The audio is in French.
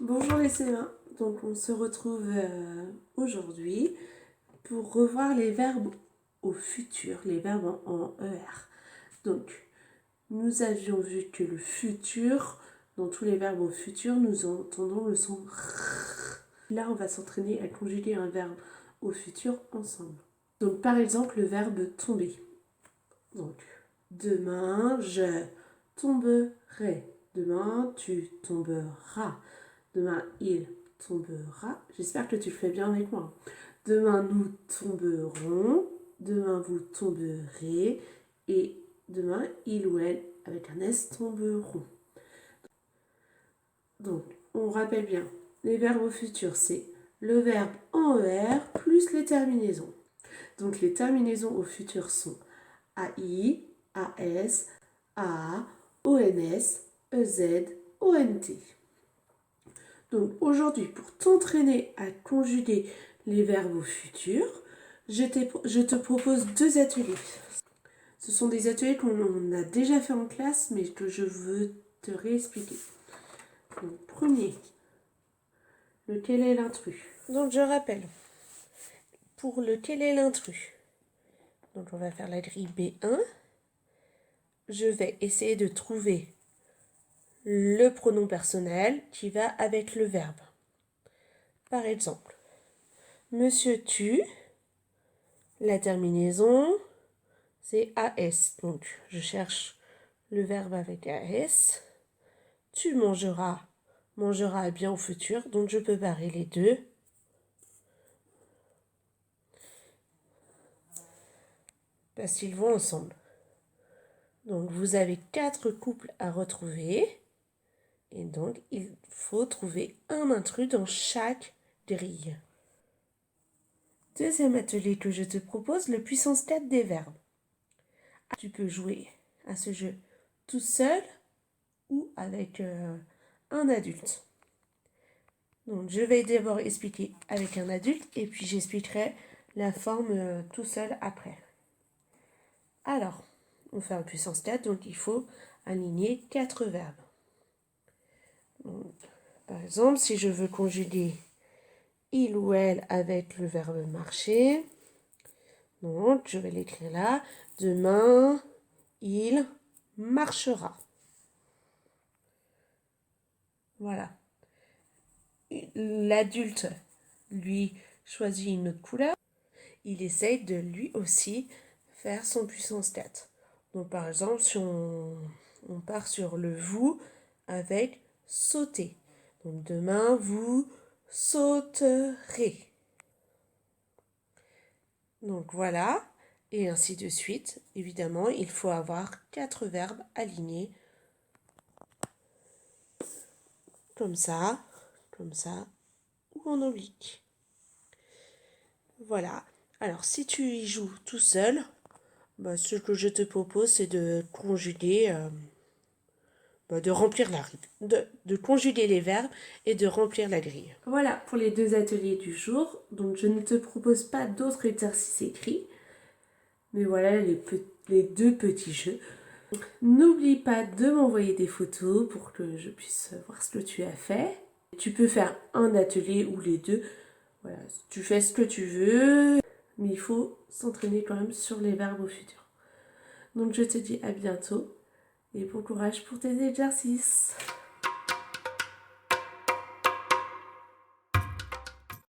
Bonjour les C1, donc on se retrouve aujourd'hui pour revoir les verbes au futur, les verbes en ER. Donc nous avions vu que le futur, dans tous les verbes au futur, nous entendons le son R. Là on va s'entraîner à conjuguer un verbe au futur ensemble. Donc par exemple le verbe tomber. Donc demain je tomberai, demain tu tomberas. Demain, il tombera. J'espère que tu le fais bien avec moi. Demain, nous tomberons. Demain, vous tomberez. Et demain, il ou elle, avec un S, tomberont. Donc, on rappelle bien. Les verbes au futur, c'est le verbe en ER plus les terminaisons. Donc, les terminaisons au futur sont AI, AS, AA, ONS, EZ, ONT. Donc aujourd'hui, pour t'entraîner à conjuguer les verbes au futur, je te propose deux ateliers. Ce sont des ateliers qu'on a déjà fait en classe, mais que je veux te réexpliquer. Donc, premier, lequel est l'intrus? Donc je rappelle, pour lequel est l'intrus? Donc on va faire la grille B1. Je vais essayer de trouver le pronom personnel qui va avec le verbe. Par exemple, Monsieur tue. La terminaison, c'est AS. Donc, je cherche le verbe avec AS. Tu mangeras. Mangera bien au futur. Donc, je peux barrer les deux. Parce qu'ils vont ensemble. Donc, vous avez 4 couples à retrouver. Et donc, il faut trouver un intrus dans chaque grille. Deuxième atelier que je te propose, le puissance 4 des verbes. Tu peux jouer à ce jeu tout seul ou avec un adulte. Donc, je vais d'abord expliquer avec un adulte et puis j'expliquerai la forme tout seul après. Alors, on fait un puissance 4, donc il faut aligner 4 verbes. Donc, par exemple, si je veux conjuguer il ou elle avec le verbe marcher, donc je vais l'écrire là. Demain, il marchera. Voilà. L'adulte, lui, choisit une autre couleur. Il essaye de lui aussi faire son puissance 4. Donc par exemple, si on part sur le vous avec sauter. Donc demain, vous sauterez. Donc voilà, et ainsi de suite. Évidemment, il faut avoir 4 verbes alignés. Comme ça, ou en oblique. Voilà. Alors, si tu y joues tout seul, ce que je te propose, c'est de conjuguer, de remplir la de conjuguer les verbes et de remplir la grille. Voilà pour les deux ateliers du jour. Donc, je ne te propose pas d'autres exercices écrits, mais voilà les deux petits jeux. N'oublie pas de m'envoyer des photos pour que je puisse voir ce que tu as fait. Tu peux faire un atelier ou les deux. Voilà, tu fais ce que tu veux, mais il faut s'entraîner quand même sur les verbes au futur. Donc je te dis à bientôt et bon courage pour tes exercices.